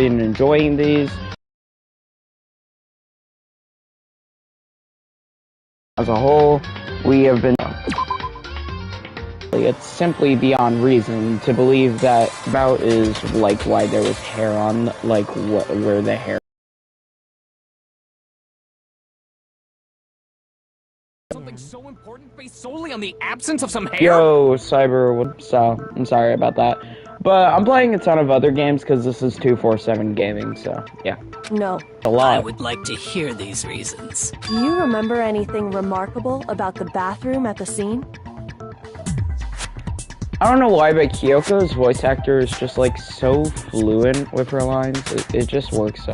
and enjoying these. As a whole, we have been... It's simply beyond reason to believe that about is like why there was hair on, like where the hair. Something so important based solely on the absence of some hair? Yo, Cyber, so I'm sorry about that. But I'm playing a ton of other games because this is 247 gaming, so yeah. No. A lot. I would like to hear these reasons. Do you remember anything remarkable about the bathroom at the scene? I don't know why, but Kyoko's voice actor is just like so fluent with her lines. It just works.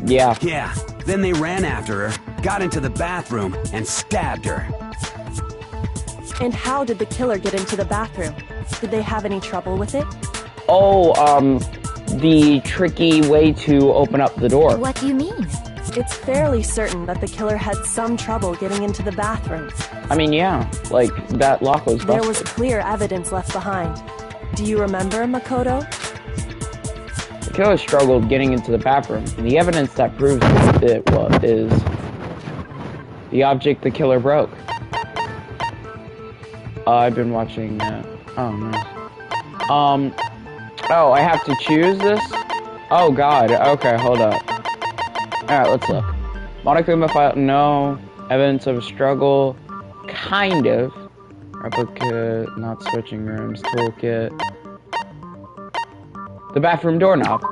Yeah. Yeah, then they ran after her, got into the bathroom, and stabbed her. And how did the killer get into the bathroom? Did they have any trouble with it? Oh, the tricky way to open up the door. What do you mean? It's fairly certain that the killer had some trouble getting into the bathroom. I mean, yeah, like, that lock was busted. There was clear evidence left behind. Do you remember, Makoto? The killer struggled getting into the bathroom, and the evidence that proves it is the object the killer broke. I've been watching that. Oh, nice. Oh, I have to choose this? Oh, God. Okay, hold up. Alright, let's look. Monokuma file, no. Evidence of a struggle, kind of. Replica, not switching rooms, toolkit. The bathroom doorknob.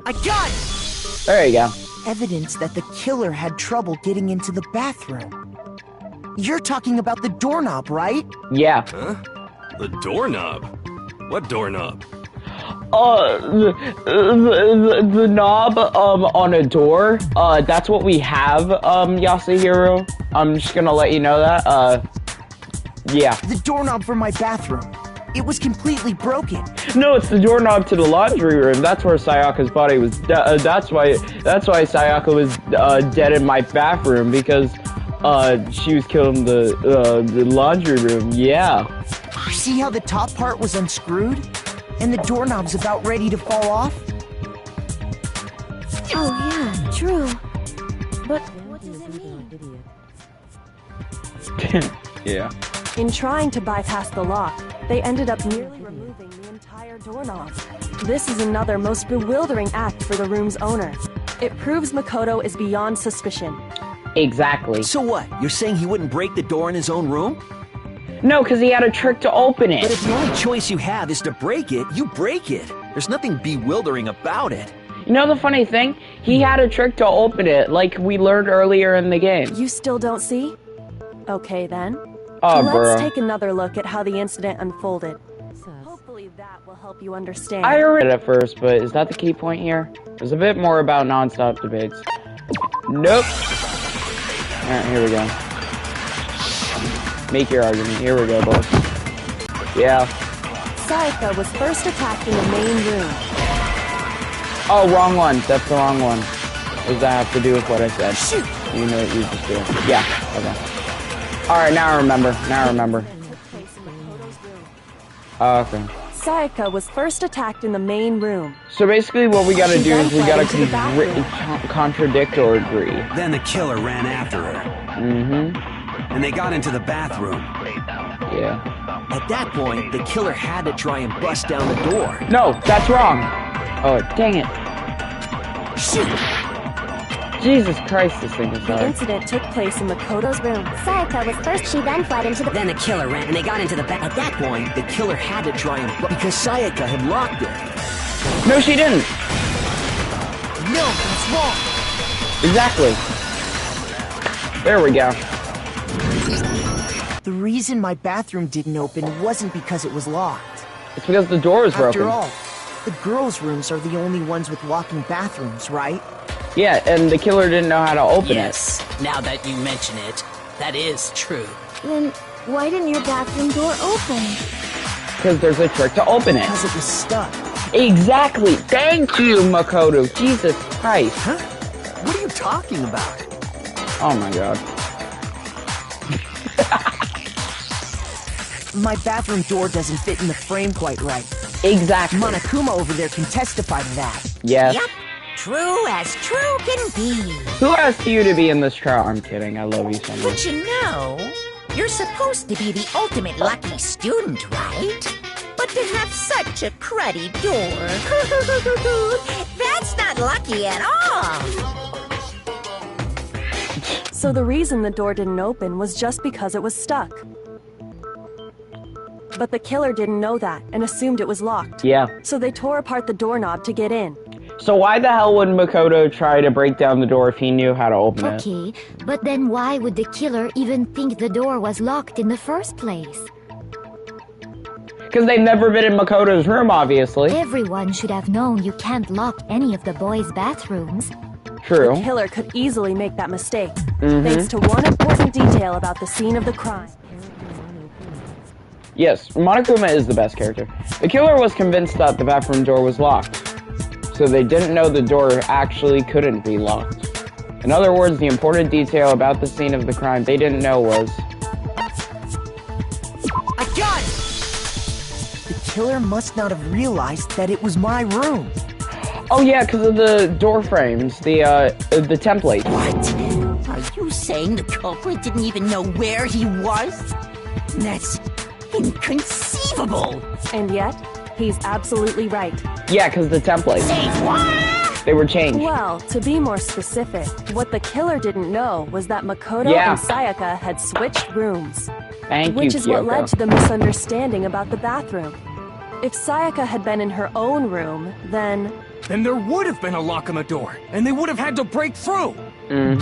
I got it! There you go. Evidence that the killer had trouble getting into the bathroom. You're talking about the doorknob, right? Yeah. Huh? The doorknob? What doorknob? The knob, on a door, that's what we have, Yasuhiro. I'm just gonna let you know that, yeah. The doorknob for my bathroom. It was completely broken. No, it's the doorknob to the laundry room. That's where Sayaka's body was, that's why Sayaka was, dead in my bathroom, because, she was killed in the laundry room, yeah. See how the top part was unscrewed? And the doorknob's about ready to fall off? Oh yeah, true. But what does it mean? Yeah. In trying to bypass the lock, they ended up nearly removing the entire doorknob. This is another most bewildering act for the room's owner. It proves Makoto is beyond suspicion. Exactly. So what? You're saying he wouldn't break the door in his own room? No, because he had a trick to open it. But if the only choice you have is to break it, you break it. There's nothing bewildering about it. You know the funny thing? He had a trick to open it, like we learned earlier in the game. You still don't see? Okay then. Oh, Let's take another look at how the incident unfolded. Hopefully that will help you understand. I read it at first, but is that the key point here? There's a bit more about non-stop debates. Nope. Alright, here we go. Make your argument. Here we go, boys. Yeah. Sayaka was first attacked in the main room. Oh, wrong one. That's the wrong one. What does that have to do with what I said? Shoot! You know what you just did. Yeah, okay. Alright, now I remember. Now I remember. Oh, okay. Sayaka was first attacked in the main room. So basically what we gotta do is we gotta contradict or agree. Then the killer ran after her. Mm-hmm. And they got into the bathroom. Yeah. At that point, the killer had to try and bust down the door. No, that's wrong. Oh, dang it. Shoot! Jesus Christ, this thing is The hard. incident took place in Makoto's room. Sayaka was first, she then fled into the... Then the killer ran, and they got into the back. At that point, the killer had to try and... because Sayaka had locked it. No, she didn't. No, that's wrong. Exactly. There we go. The reason my bathroom didn't open wasn't because it was locked. It's because the door was broken. After all, the girls' rooms are the only ones with walking bathrooms, right? Yeah, and the killer didn't know how to open Yes, now that you mention it, that is true. Then why didn't your bathroom door open? it. Because there's a trick to open it. Because it was stuck. Exactly. Thank you, Makoto. Jesus Christ. Huh? What are you talking about? Oh my god. My bathroom door doesn't fit in the frame quite right. Exactly. Monokuma over there can testify to that. Yes. Yep. True as true can be. Who asked you to be in this trial? I'm kidding. I love you so But much. you know, you're supposed to be the ultimate lucky student, right? But to have such a cruddy door, that's not lucky at all. So the reason the door didn't open was just because it was stuck. But the killer didn't know that and assumed it was locked. Yeah. So they tore apart the doorknob to get in. So why the hell would Makoto try to break down the door if he knew how to open it? Okay, but then why would the killer even think the door was locked in the first place? Because they've never been in Makoto's room, obviously. Everyone should have known you can't lock any of the boys' bathrooms. True. The killer could easily make that mistake, thanks to one important detail about the scene of the crime. Yes, Monokuma is the best character. The killer was convinced that the bathroom door was locked. So they didn't know the door actually couldn't be locked. In other words, the important detail about the scene of the crime they didn't know was... I got it! The killer must not have realized that it was my room. Oh yeah, because of the door frames, the template. What? Are you saying the culprit didn't even know where he was? That's inconceivable. And yet, he's absolutely right. Yeah, because the template. Say what? They were changed. Well, to be more specific, what the killer didn't know was that Makoto and Sayaka had switched rooms. Thank you, Which is what Kyoko. led to the misunderstanding about the bathroom. If Sayaka had been in her own room, then there would have been a lock on the door, and they would have had to break through.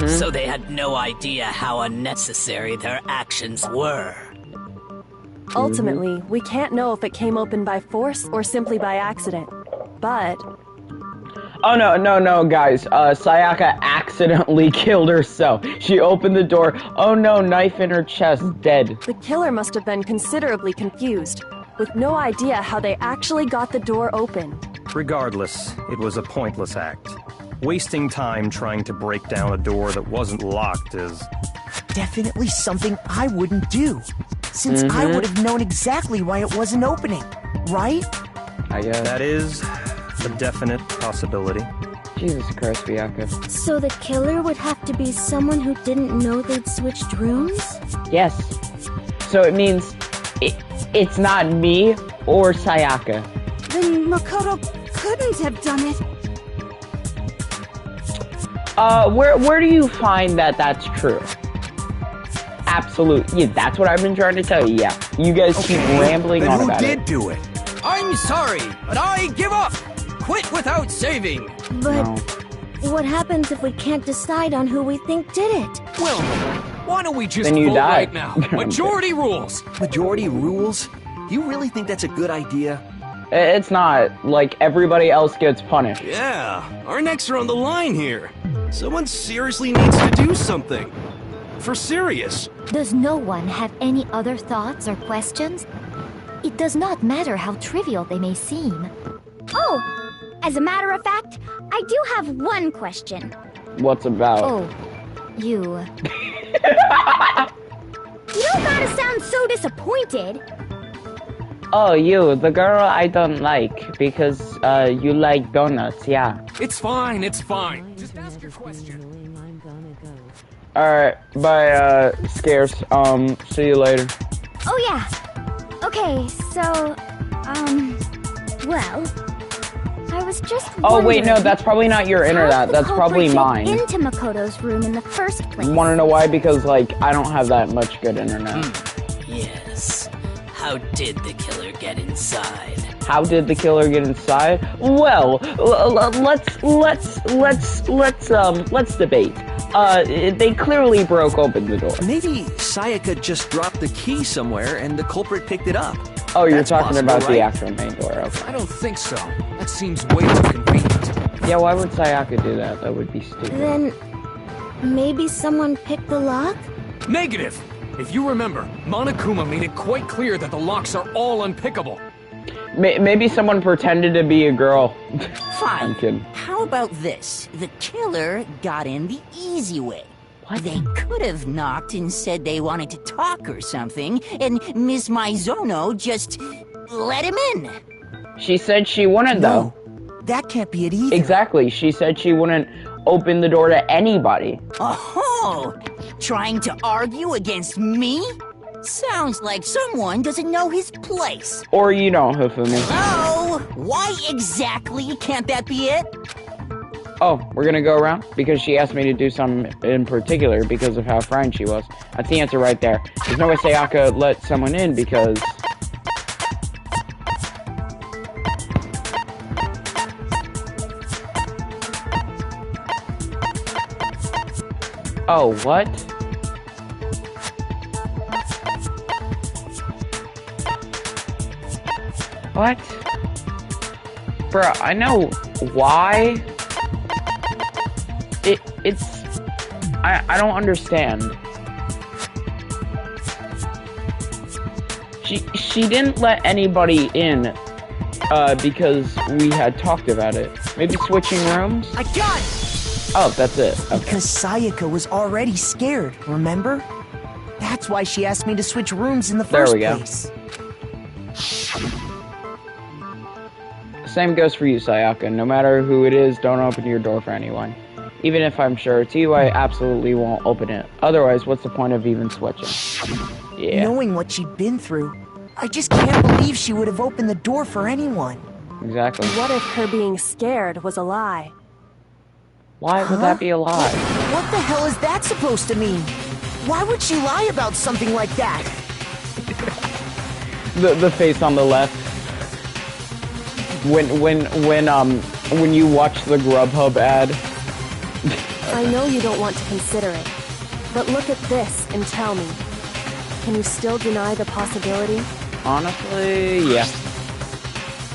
So they had no idea how unnecessary their actions were. ultimately, we can't know if it came open by force or simply by accident. But oh no, guys. Sayaka accidentally killed herself. She opened the door. Oh no, knife in her chest, dead. the killer must have been considerably confused, with no idea how they actually got the door open. Regardless, it was a pointless act. Wasting time trying to break down a door that wasn't locked is... Definitely something I wouldn't do, since I would have known exactly why it wasn't opening, right? I guess. That is a definite possibility. Jesus Christ, Bianca. So the killer would have to be someone who didn't know they'd switched rooms? Yes. So it means it's not me or Sayaka. Then Makoto couldn't have done it. Where do you find that that's true? Absolutely. Yeah, that's what I've been trying to tell you. Yeah. You guys keep rambling on about it. Who did do it? I'm sorry, but I give up. Quit without saving. But No. what happens if we can't decide on who we think did it? Well, why don't we just Then you vote die. right now? Majority rules. Majority rules? Do you really think that's a good idea? It's not. Like, everybody else gets punished. Yeah, our necks are on the line here. Someone seriously needs to do something. For serious. Does no one have any other thoughts or questions? It does not matter how trivial they may seem. Oh, as a matter of fact, I do have one question. What's about? Oh, you... You don't gotta sound so disappointed. Oh, you, the girl I don't like because you like donuts, yeah. It's fine, it's fine. Just ask your question. Alright, bye, Scarce. See you later. Oh yeah. Okay, so, well, I was just Oh, wait, no, wondering, that's probably not your how internet. the That's probably culprit mine. get into Makoto's room in the first place. Wanna know why? Because, like, I don't have that much good internet. Yes. How did the killer get inside? How did the killer get inside? Well, let's debate. They clearly broke open the door. Maybe Sayaka just dropped the key somewhere and the culprit picked it up. Oh, you're That's talking possible, about the right? actual main door, okay. I don't think so. That seems way too convenient. Yeah, why would Sayaka do that? That would be stupid. Then, maybe someone picked the lock? Negative! If you remember, Monokuma made it quite clear that the locks are all unpickable. Maybe someone pretended to be a girl. Fine. I'm kidding. How about this? The killer got in the easy way. They could have knocked and said they wanted to talk or something, and Miss Maizono just let him in. She said she wouldn't, though. That can't be it either. Exactly. She said she wouldn't open the door to anybody. Oh, trying to argue against me? Sounds like someone doesn't know his place. Or you don't, Hifumi. Oh, why exactly can't that be it? Oh, we're gonna go around? Because she asked me to do something in particular because of how frightened she was. That's the answer right there. There's no way Sayaka let someone in because... Oh, what? What? Bruh, I know why. I don't understand. She didn't let anybody in, because we had talked about it. Maybe switching rooms? I got it! Oh, that's it. Okay. Because Sayaka was already scared, remember? That's why she asked me to switch rooms in the first place. Same goes for you, Sayaka. No matter who it is, don't open your door for anyone. Even if I'm sure it's you, I absolutely won't open it. Otherwise, what's the point of even switching? Yeah. Knowing what she'd been through, I just can't believe she would have opened the door for anyone. Exactly. What if her being scared was a lie? Why would that be a lie? What the hell is that supposed to mean? Why would she lie about something like that? The face on the left. When you watch the Grubhub ad. I know you don't want to consider it, but look at this and tell me. Can you still deny the possibility? Honestly, yeah.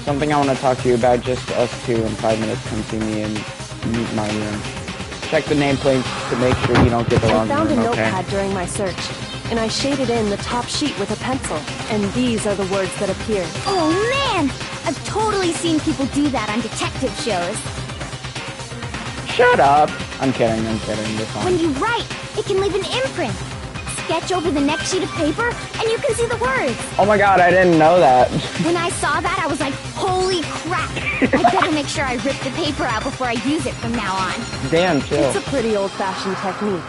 Something I want to talk to you about, just us two in 5 minutes. Come see me in my room. Check the nameplates to make sure you don't get the wrong room, I found a okay? notepad during my search, and I shaded in the top sheet with a pencil, and these are the words that appeared. Oh man! I've totally seen people do that on detective shows. Shut up! I'm kidding, you're fine. When you write, it can leave an imprint. Sketch over the next sheet of paper, and you can see the words. Oh my god, I didn't know that. When I saw that, I was like, holy crap! I better make sure I rip the paper out before I use it from now on. Damn, chill. It's a pretty old-fashioned technique,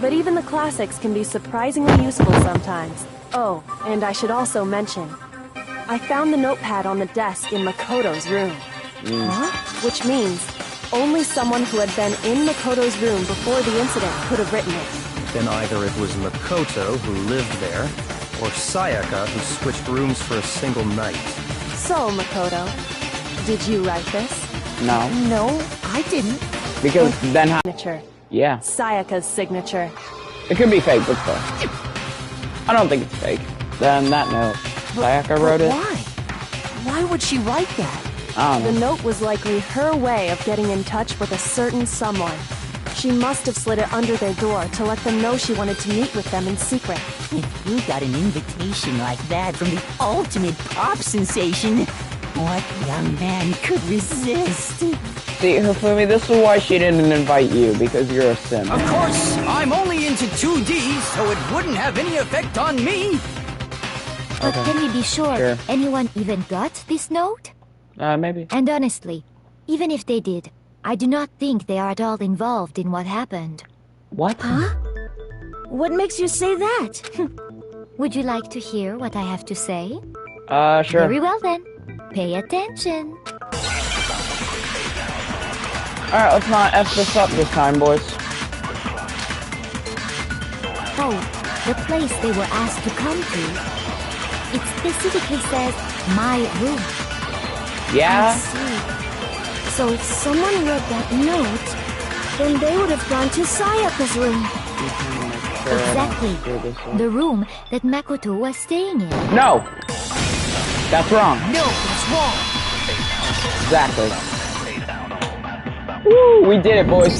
but even the classics can be surprisingly useful sometimes. Oh, and I should also mention, I found the notepad on the desk in Makoto's room. Which means only someone who had been in Makoto's room before the incident could have written it. Then either it was Makoto who lived there, or Sayaka who switched rooms for a single night. So, Makoto, did you write this? No. No, I didn't. Because then how... Signature. Yeah. Sayaka's signature. It could be fake, but still. I don't think it's fake. Then that note. Sayaka wrote it? Why? Why would she write that? I don't know. The note was likely her way of getting in touch with a certain someone. She must have slid it under their door to let them know she wanted to meet with them in secret. If you got an invitation like that from the ultimate pop sensation, what young man could resist? See, Hifumi, this is why she didn't invite you, because you're a sim. Of course, I'm only into 2D, so it wouldn't have any effect on me. But can we be sure anyone even got this note? Maybe. And honestly, even if they did, I do not think they are at all involved in what happened. What? Huh? What makes you say that? Would you like to hear what I have to say? Sure. Very well then. Pay attention. Alright, let's not F this up this time, boys. Oh, the place they were asked to come to. It specifically says, my room. Yeah? I see. So if someone read that note, then they would have gone to Sayaka's room. Exactly. The room that Makoto was staying in. No! That's wrong. No, that's wrong. Exactly. Woo! We did it, boys.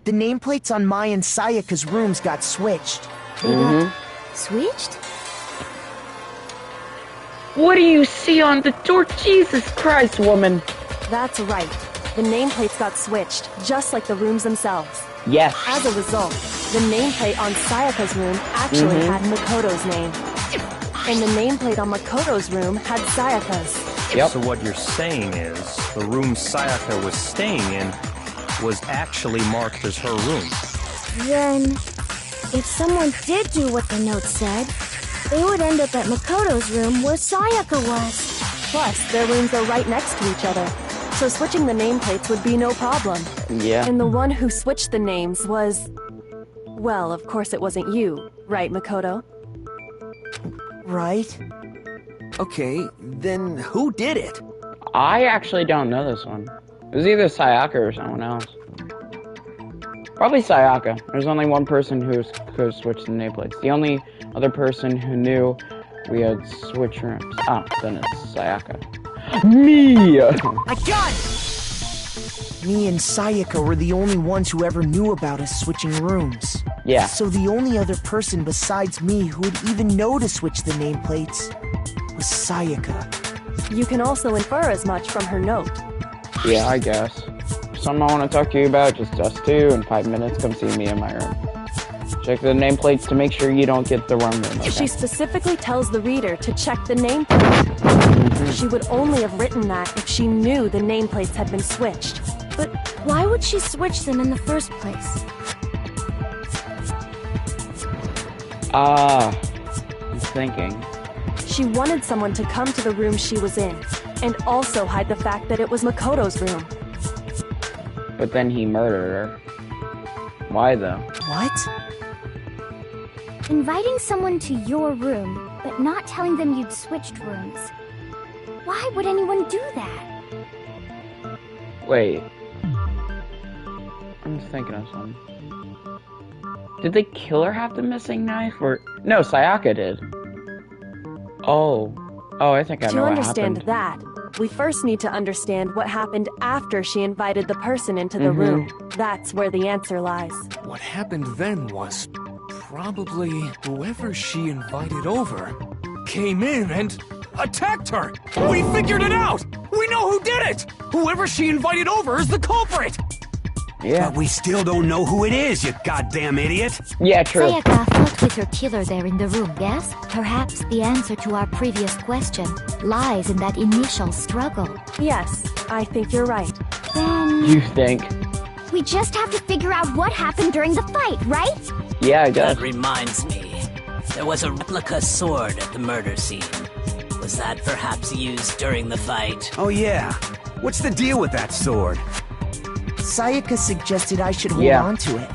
The nameplates on Mai and Sayaka's rooms got switched. They got switched? What do you see on the door? Jesus Christ, woman. That's right. The nameplates got switched, just like the rooms themselves. Yes. As a result, the nameplate on Sayaka's room actually had Makoto's name. And the nameplate on Makoto's room had Sayaka's. Yep. So what you're saying is, the room Sayaka was staying in was actually marked as her room. Then, if someone did do what the note said, they would end up at Makoto's room where Sayaka was. Plus, their rooms are right next to each other, so switching the nameplates would be no problem. Yeah. And the one who switched the names was... Well, of course it wasn't you, right, Makoto? Right? Okay, then who did it? I actually don't know this one. It was either Sayaka or someone else. Probably Sayaka. There's only one person who could switch the nameplates. The only other person who knew we had switch rooms. Oh, then it's Sayaka. Me! My God! Me and Sayaka were the only ones who ever knew about us switching rooms. Yeah. So the only other person besides me who would even know to switch the nameplates was Sayaka. You can also infer as much from her note. Yeah, I guess. Something I want to talk to you about, just us two, in 5 minutes, come see me in my room. Check the nameplates to make sure you don't get the wrong room. Okay? She specifically tells the reader to check the nameplate. She would only have written that if she knew the nameplates had been switched. But why would she switch them in the first place? I'm thinking. She wanted someone to come to the room she was in, and also hide the fact that it was Makoto's room. But then he murdered her. Why though? What? Inviting someone to your room, but not telling them you'd switched rooms. Why would anyone do that? Wait. I'm just thinking of something. Did the killer have the missing knife, or... No, Sayaka did. Oh, I think I know what happened. To understand that, we first need to understand what happened after she invited the person into the room. That's where the answer lies. What happened then was probably whoever she invited over came in and attacked her. We figured it out. We know who did it. Whoever she invited over is the culprit. Yeah. But we still don't know who it is, you goddamn idiot. Yeah, true. Sayaka fought with her killer there in the room, yes? Perhaps the answer to our previous question lies in that initial struggle. Yes, I think you're right. Then... You think? We just have to figure out what happened during the fight, right? Yeah, I guess. That reminds me. There was a replica sword at the murder scene. Was that perhaps used during the fight? Oh yeah. What's the deal with that sword? Sayaka suggested I should hold on to it.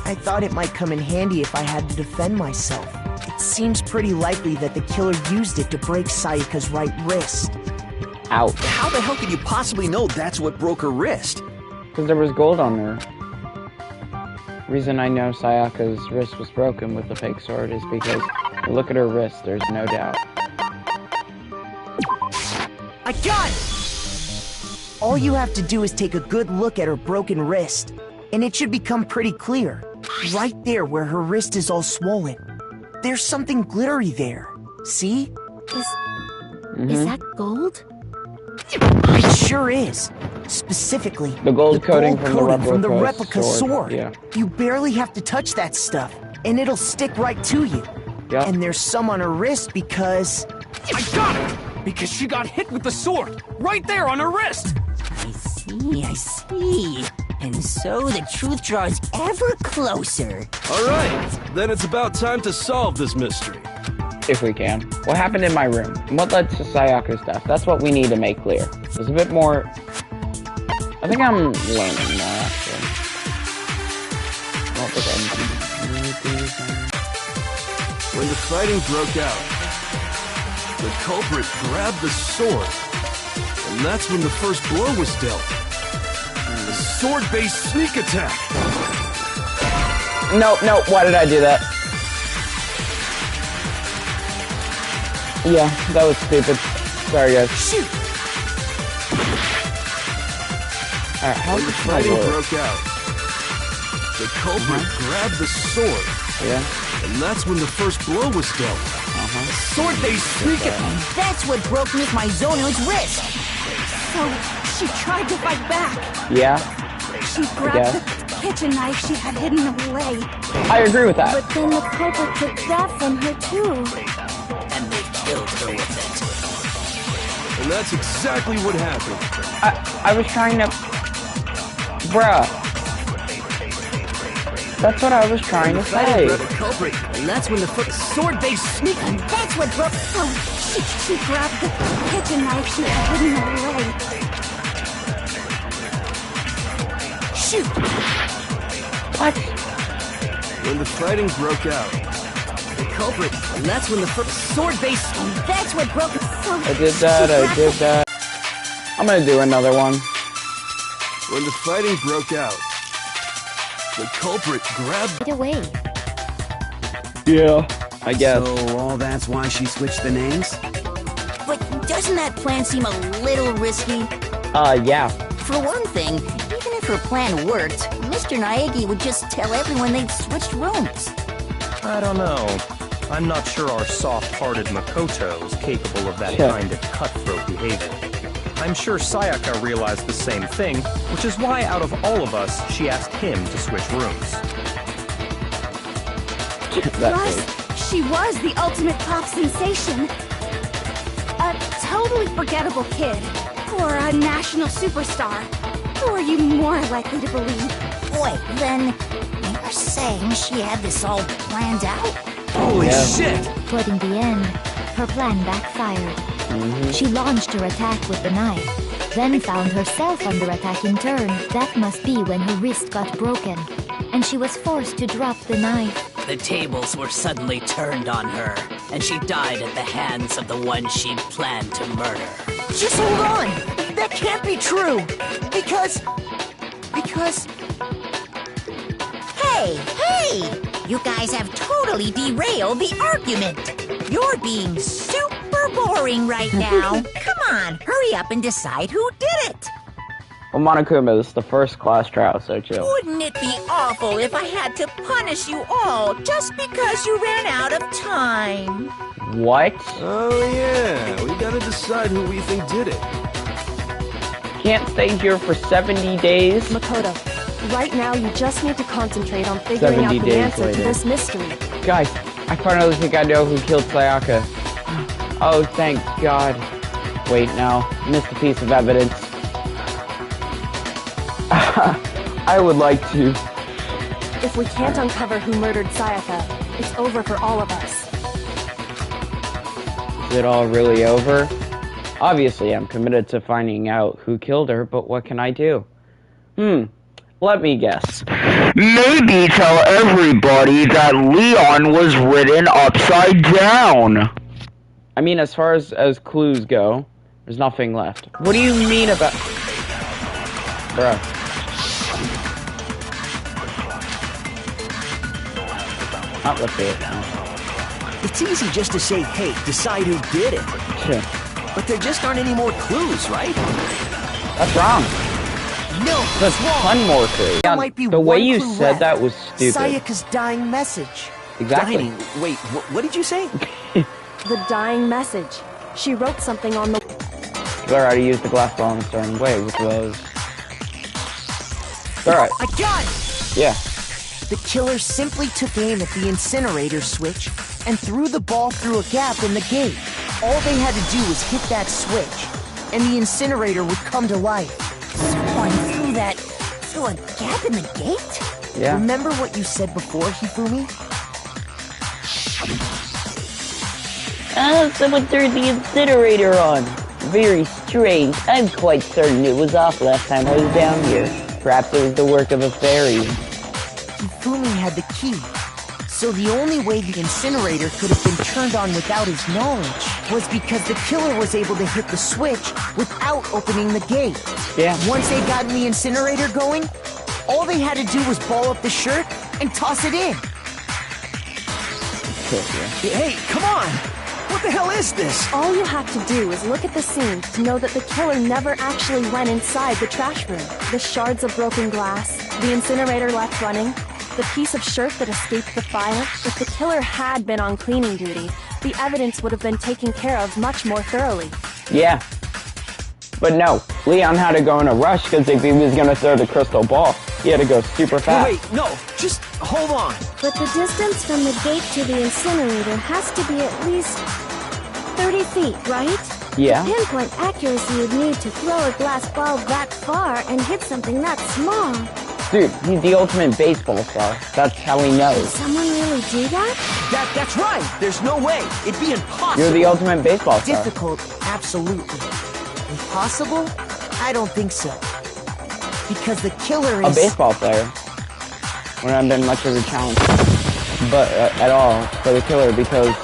I thought it might come in handy if I had to defend myself. It seems pretty likely that the killer used it to break Sayaka's right wrist. Ouch. How the hell could you possibly know that's what broke her wrist? Because there was gold on her. Reason I know Sayaka's wrist was broken with the fake sword is because look at her wrist, there's no doubt. I got it! All you have to do is take a good look at her broken wrist, and it should become pretty clear. Right there where her wrist is all swollen. There's something glittery there. See? Is that gold? It sure is. Specifically, the gold coating from the replica sword. Yeah. You barely have to touch that stuff, and it'll stick right to you. Yeah. And there's some on her wrist because... I got it! Because she got hit with the sword! Right there on her wrist! I see. And so the truth draws ever closer. Alright, then it's about time to solve this mystery. If we can. What happened in my room? And what led to Sayaka's death? That's what we need to make clear. There's a bit more... I think I'm learning more, actually. I don't think When the fighting broke out, the culprit grabbed the sword, and that's when the first blow was dealt. The sword-based sneak attack. No, why did I do that? Yeah, that was stupid. Sorry, guys. Shoot! Alright, how when the fighting broke out, the culprit grabbed the sword. Yeah. And that's when the first blow was dealt. Sword-based sneak attack. That's what broke Miss Mizono's wrist. So, she tried to fight back. Yeah. She grabbed the kitchen knife she had hidden away. I agree with that. But then the culprit took that from her too. And they killed her with it. And that's exactly what happened. I was trying to... Bruh. That's what I was trying to say. The culprit, and that's when the sword-based sneak. And that's what broke. Oh, she grabbed the kitchen knife she had hidden away. Shoot! What? When the fighting broke out. The culprit, and that's when the sword-based. And that's what broke. So I did that. I'm gonna do another one. When the fighting broke out, the culprit grabbed... Get away. Yeah, I guess. So all that's why she switched the names? But doesn't that plan seem a little risky? Yeah. For one thing, even if her plan worked, Mr. Naegi would just tell everyone they'd switched rooms. I don't know. I'm not sure our soft-hearted Makoto is capable of that kind of cutthroat behavior. I'm sure Sayaka realized the same thing, which is why out of all of us, she asked him to switch rooms. Plus, she was the ultimate pop sensation. A totally forgettable kid. Or a national superstar. Who are you more likely to believe? Wait, then you're saying she had this all planned out? Holy shit! But in the end, her plan backfired. She launched her attack with the knife, then found herself under attack in turn. That must be when her wrist got broken, and she was forced to drop the knife. The tables were suddenly turned on her, and she died at the hands of the one she'd planned to murder. Just hold on! That can't be true! Because... Hey! You guys have totally derailed the argument! You're being super boring right now! Come on, hurry up and decide who did it! Well, Monokuma, this is the first class trial, so chill. Wouldn't it be awful if I had to punish you all just because you ran out of time? What? Oh yeah, we gotta decide who we think did it. Can't stay here for 70 days? Makoto, right now you just need to concentrate on figuring out the answer to this mystery. Guys, I finally think I know who killed Sayaka. Oh, thank God. Wait, no. Missed a piece of evidence. I would like to. If we can't uncover who murdered Sayaka, it's over for all of us. Is it all really over? Obviously, I'm committed to finding out who killed her, but what can I do? Let me guess. Maybe tell everybody that Leon was written upside down. I mean, as far as clues go, there's nothing left. What do you mean about... Bruh. Not with it. It's easy just to say, hey, decide who did it. Yeah. But there just aren't any more clues, right? That's wrong. No, There's a ton more clues. There might be the way one you clue said left. that was stupid. Sayaka's dying message. Exactly. Dying. Wait, what did you say? The dying message. She wrote something on the... Learn how to use the glass ball in a certain way with those. Alright. I got it! Yeah. The killer simply took aim at the incinerator switch and threw the ball through a gap in the gate. All they had to do was hit that switch, and the incinerator would come to life. Someone through a gap in the gate? Yeah. Remember what you said before, Hifumi? Someone threw the incinerator on. Very strange. I'm quite certain it was off last time I was down here. Perhaps it was the work of a fairy. Hifumi had the key, so the only way the incinerator could have been turned on without his knowledge was because the killer was able to hit the switch without opening the gate. Yeah. Once they got the incinerator going, all they had to do was ball up the shirt and toss it in. Hey, come on! What the hell is this? All you have to do is look at the scene to know that the killer never actually went inside the trash room. The shards of broken glass, the incinerator left running, the piece of shirt that escaped the fire. If the killer had been on cleaning duty, the evidence would have been taken care of much more thoroughly. Yeah. But no, Leon had to go in a rush because if he was going to throw the crystal ball, he had to go super fast. Wait, no, just hold on. But the distance from the gate to the incinerator has to be at least 30 feet, right? Yeah. The pinpoint accuracy you'd need to throw a glass ball that far and hit something that small. Dude, he's the ultimate baseball star. That's how he Did knows. someone really do that? That's right. There's no way. It'd be impossible. You're the ultimate baseball star. Difficult, absolutely. Impossible? I don't think so. Because the killer is... A baseball player. Wouldn't have been much of a challenge. But, at all, for the killer, because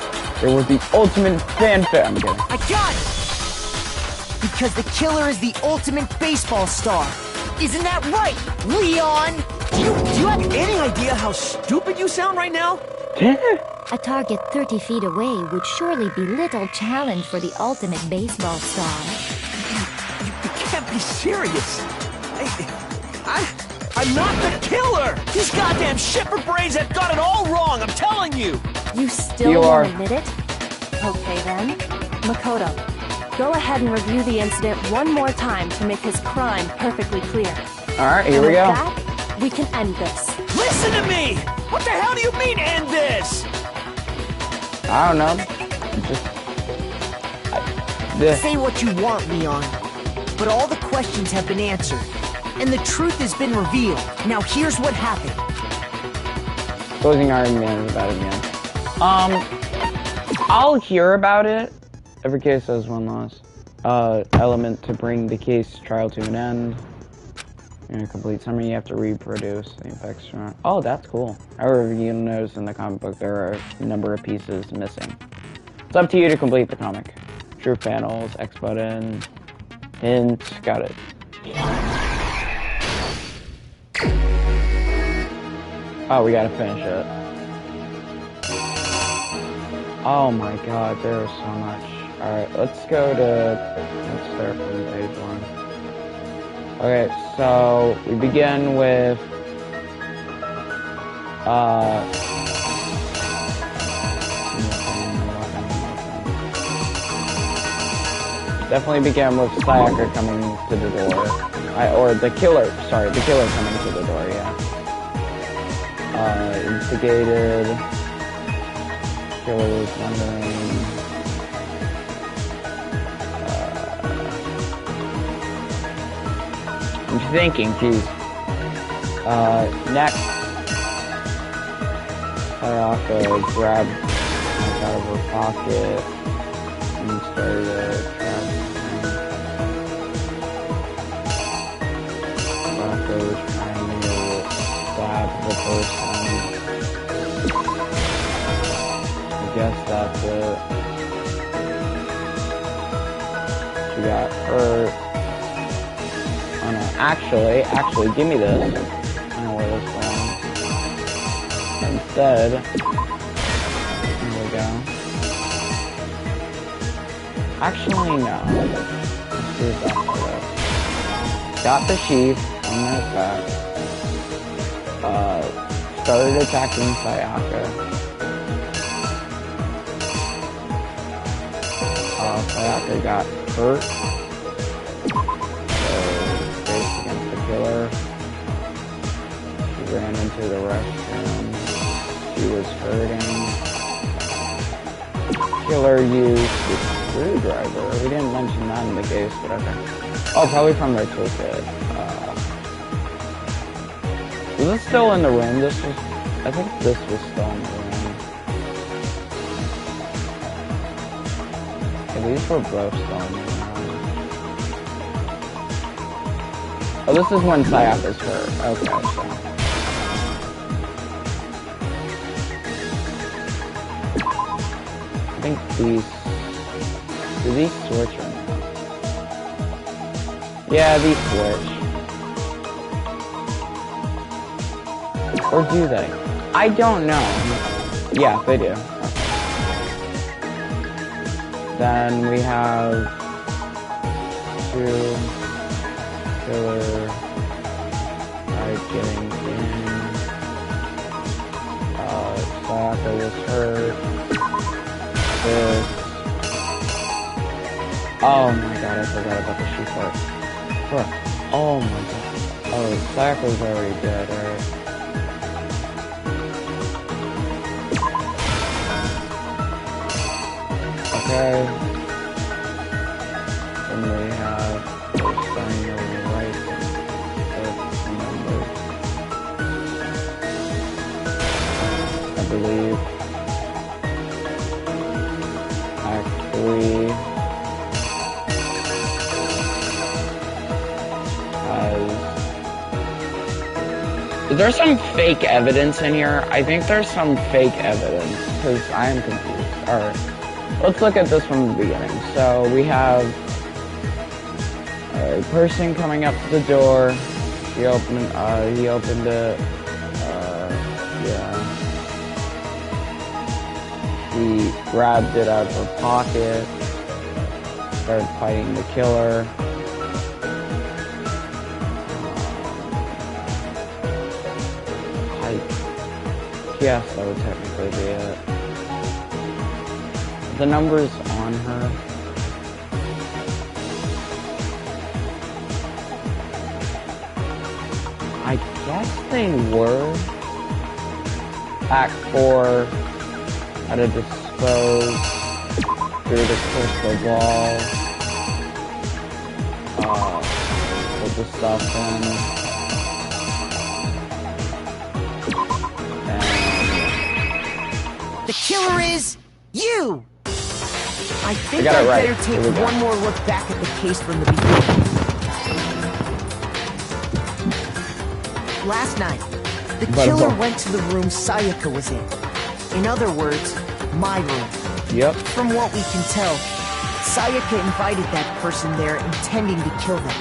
it was the ultimate fanfare. I'm kidding. I got it! Because the killer is the ultimate baseball star. Isn't that right, Leon? Do you have any idea how stupid you sound right now? A target 30 feet away would surely be little challenge for the ultimate baseball star. You can't be serious. I'm not the killer! These goddamn shipper brains have got it all wrong, I'm telling you! You still won't admit it? Okay then. Makoto, go ahead and review the incident one more time to make his crime perfectly clear. Alright, here and we go. With that, we can end this. Listen to me! What the hell do you mean, end this? I don't know. Just... Say what you want, Leon. But all the questions have been answered. And the truth has been revealed. Now here's what happened. Closing argument about it again. I'll hear about it. Every case has one loss. Element to bring the case trial to an end. In a complete summary, you have to reproduce the effects from... Oh, that's cool. However, you'll notice in the comic book there are a number of pieces missing. It's up to you to complete the comic. True panels, X button, hint, got it. Oh, we gotta finish it. Oh my god, there is so much. Alright, let's go to... Let's start from page 1. Okay, so we begin with... Definitely begin with Sayaka coming to the door. Or the killer, sorry, the killer coming to the door, yeah. Instigated. Killer was wondering. I'm thinking, geez. Next. Sayaka grabbed out of her pocket and started to trap him. Sayaka was trying to stab the person. I guess that's it. She got hurt. Oh no, actually, give me this. I know where this belongs. Instead, here we go. Actually, no. Let's do this after this. Got the sheath on their back. Started attacking Sayaka. Sayaka got hurt. So, faced against the killer. She ran into the restroom. She was hurting. Killer used the screwdriver. We didn't mention that in the case, but okay. Oh, probably from their toolkit. Was this still in the room? I think this was still in the room. These were both still in the room. Oh, this is when Sayaka's hurt. Okay, so. I think these... Do these switch or not? Yeah, these switch. Or do they? I don't know. Yeah, they do. Then we have two killer getting in. Sayaka was hurt. This. Oh my god, I forgot about the shoe part. Oh my god. Oh, Sayaka was already dead, right? Okay. Is there some fake evidence in here? I think there's some fake evidence, because I am confused. Alright. Let's look at this from the beginning. So, we have a person coming up to the door. He opened it. Yeah. He grabbed it out of her pocket. Started fighting the killer. Yes, that would technically be it. The numbers on her. I guess they were. Act 4. How to dispose through the crystal ball. Put the stuff in. The killer is you! I think I got I'd it right. better take one more look back at the case from the beginning. Last night, the killer went to the room Sayaka was in. In other words, my room. Yep. From what we can tell, Sayaka invited that person there intending to kill them.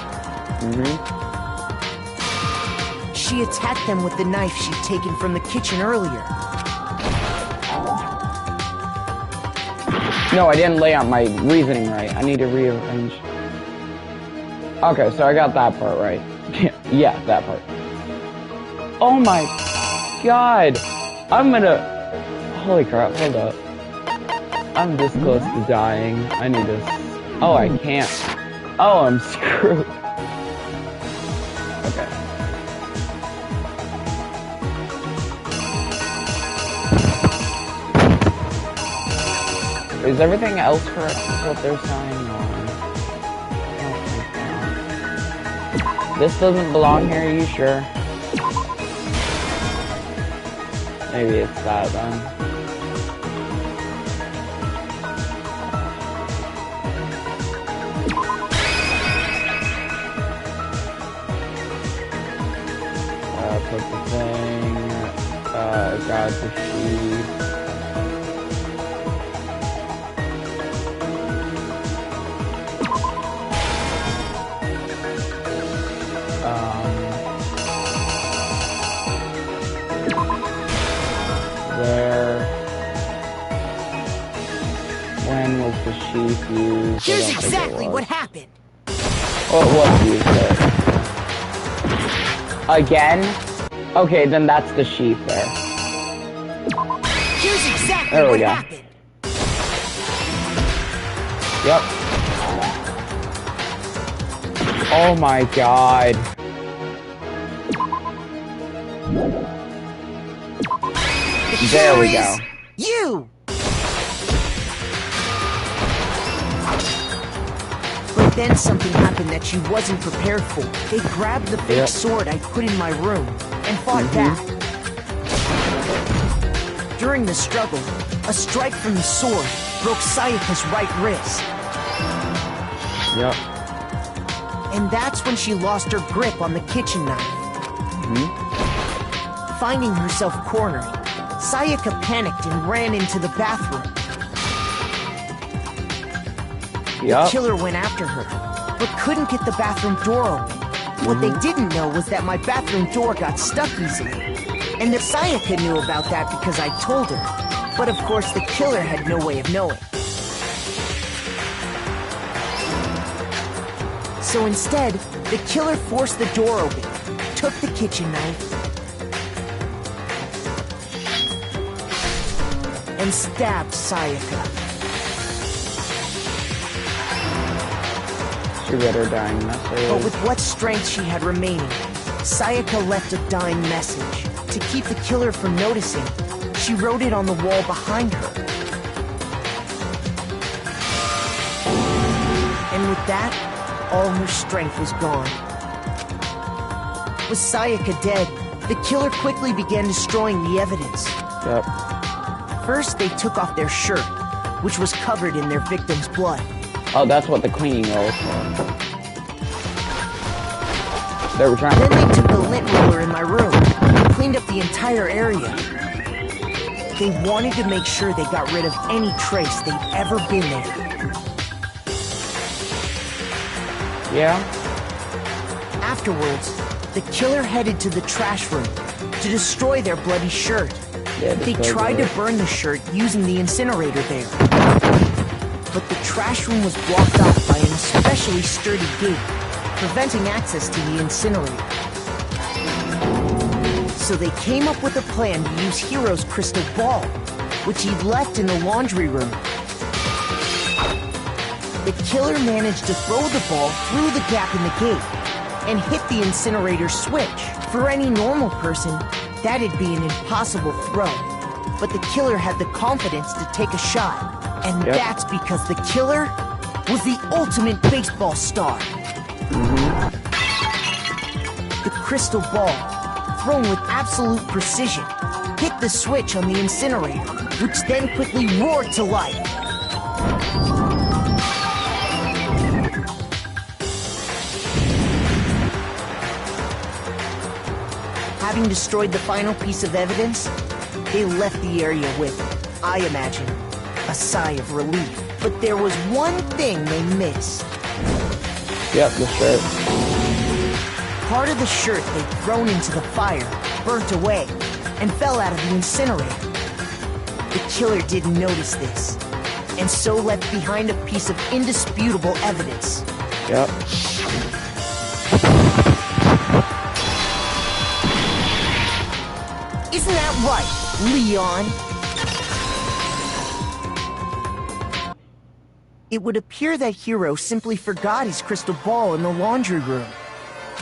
She attacked them with the knife she'd taken from the kitchen earlier. No, I didn't lay out my reasoning right. I need to rearrange. Okay, so I got that part right. Yeah, that part. Oh my god! I'm gonna... Holy crap, hold up. I'm this close to dying. I need to... Oh, I can't. Oh, I'm screwed. Okay. Is everything else correct with what they're saying? This doesn't belong here, are you sure? Maybe it's that then. Put the thing. Got the sheet. When was the sheath used? Here's exactly what happened. Oh, it was used there. Again? Okay, then that's the sheath there. Here's exactly there we what go. happened. Yep. Oh my god. There we go. You! But then something happened that she wasn't prepared for. They grabbed the fake sword I put in my room and fought back. During the struggle, a strike from the sword broke Sayaka's right wrist. Yep. And that's when she lost her grip on the kitchen knife. Finding herself cornered, Sayaka panicked and ran into the bathroom. The killer went after her, but couldn't get the bathroom door open. What they didn't know was that my bathroom door got stuck easily. And that Sayaka knew about that because I told her. But of course, the killer had no way of knowing. So instead, the killer forced the door open, took the kitchen knife, and stabbed Sayaka. She read her dying message. But with what strength she had remaining, Sayaka left a dying message. To keep the killer from noticing, she wrote it on the wall behind her. And with that, all her strength was gone. With Sayaka dead, the killer quickly began destroying the evidence. Yep. First, they took off their shirt, which was covered in their victim's blood. Oh, that's what the cleaning roll was for. They were trying Then they took the lint roller in my room, cleaned up the entire area. They wanted to make sure they got rid of any trace they'd ever been there. Yeah? Afterwards, the killer headed to the trash room to destroy their bloody shirt. Yeah, they tried to burn the shirt using the incinerator there. But the trash room was blocked off by an especially sturdy gate, preventing access to the incinerator. So they came up with a plan to use Hero's crystal ball, which he'd left in the laundry room. The killer managed to throw the ball through the gap in the gate and hit the incinerator switch. For any normal person, that'd be an impossible throw. But the killer had the confidence to take a shot. And that's because the killer was the ultimate baseball star. The crystal ball, thrown with absolute precision, hit the switch on the incinerator, which then quickly roared to life. Having destroyed the final piece of evidence, they left the area with, I imagine, a sigh of relief. But there was one thing they missed. Yep, the shirt. Part of the shirt they'd thrown into the fire burnt away and fell out of the incinerator. The killer didn't notice this, and so left behind a piece of indisputable evidence. Yep. Isn't that right, Leon? It would appear that Hero simply forgot his crystal ball in the laundry room.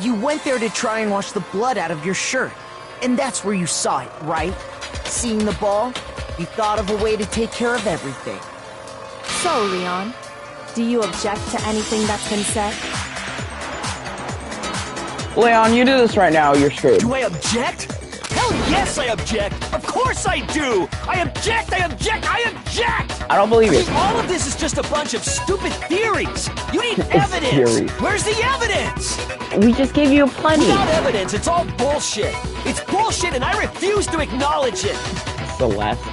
You went there to try and wash the blood out of your shirt, and that's where you saw it, right? Seeing the ball, you thought of a way to take care of everything. So, Leon, do you object to anything that's been said? Leon, you do this right now, you're screwed. Do I object? Hell yes, I object! Of course I do! I object! I object! I object! I don't believe it. All of this is just a bunch of stupid theories! You need It's evidence! theory. Where's the evidence? We just gave you plenty. Without evidence, it's all bullshit! It's bullshit and I refuse to acknowledge it! Celeste.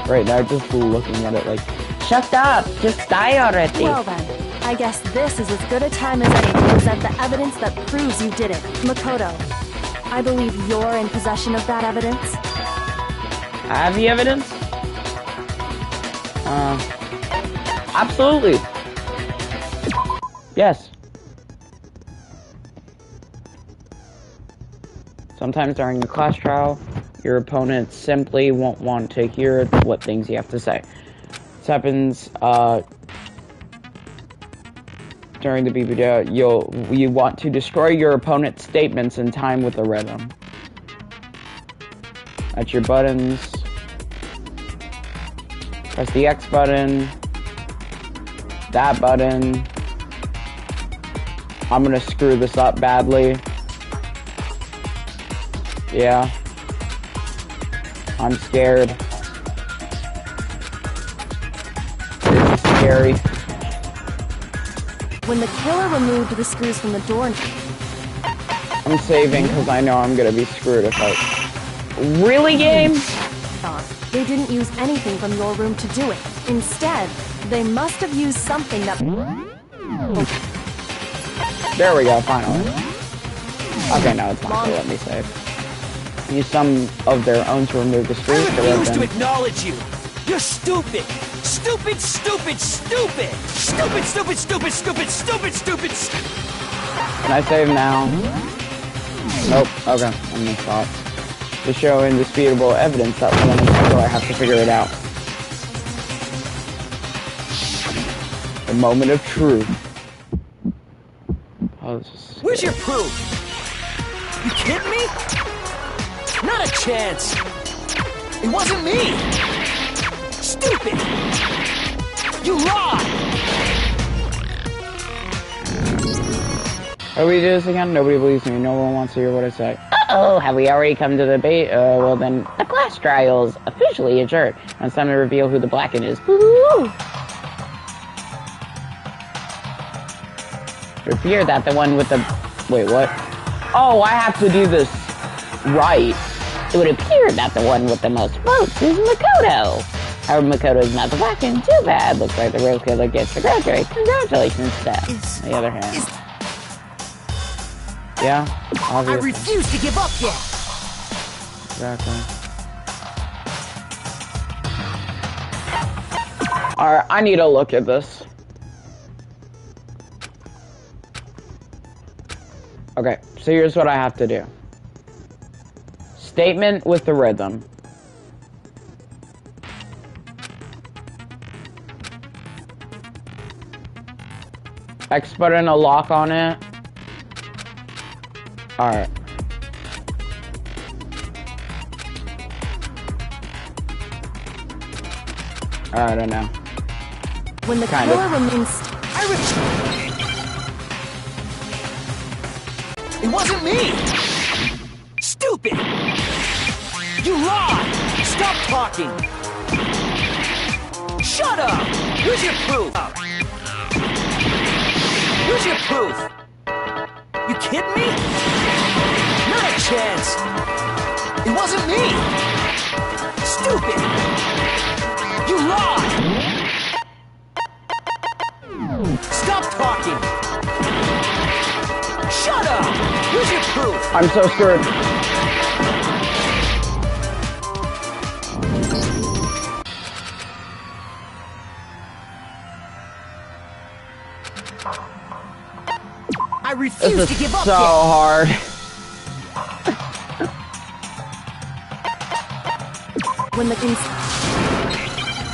Right now, just looking at it like, shut up! Just die already! Well then, I guess this is as good a time as any to present the evidence that proves you did it. Makoto, I believe you're in possession of that evidence. I have the evidence? Absolutely. Yes. Sometimes during the class trial, your opponent simply won't want to hear what things you have to say. This happens, during the BBD, you want to destroy your opponent's statements in time with the rhythm. That's your buttons. Press the X button. That button. I'm gonna screw this up badly. Yeah. I'm scared. This is scary. When the killer removed the screws from the door... I'm saving because I know I'm gonna be screwed if I... Really, game? They didn't use anything from your room to do it. Instead, they must have used something that... There we go, finally. Okay, no, it's not gonna let me save. Use some of their own to remove the screws. I refuse to acknowledge you! You're stupid! Stupid, stupid, stupid! Stupid, stupid, stupid, stupid, stupid, stupid! Can I save now? Nope. Okay, I'm gonna stop. To show indisputable evidence that one is so I have to figure it out. The moment of truth. Oh, this is scary. Where's your proof? You kidding me? Not a chance! It wasn't me! Stupid! You lie! How do we do this again? Nobody believes me. No one wants to hear what I say. Uh-oh, have we already come to the debate? Well then, the class trial's officially adjourned. And it's time to reveal who the Blacken is. Woo! It would appear that the one with the... Wait, what? Oh, I have to do this right. It would appear that the one with the most votes is Makoto. However, Makoto is not the vacuum. Too bad. Looks like the real killer gets the grudge rate. Congratulations, Steph. On the other hand. Yeah, obviously. I refuse to give up yet. Exactly. Alright, I need to look at this. Okay, so here's what I have to do. Statement with the rhythm. X button, a lock on it. Alright. I don't know. When the Kind killer of. remains... It wasn't me! Stupid! You lied! Stop talking! Shut up! Where's your proof? Where's your proof? You kidding me? Not a chance! It wasn't me! Stupid! You lied! Stop talking! Shut up! Where's your proof? I'm so screwed. I refuse This to is give up so yet. hard. When the...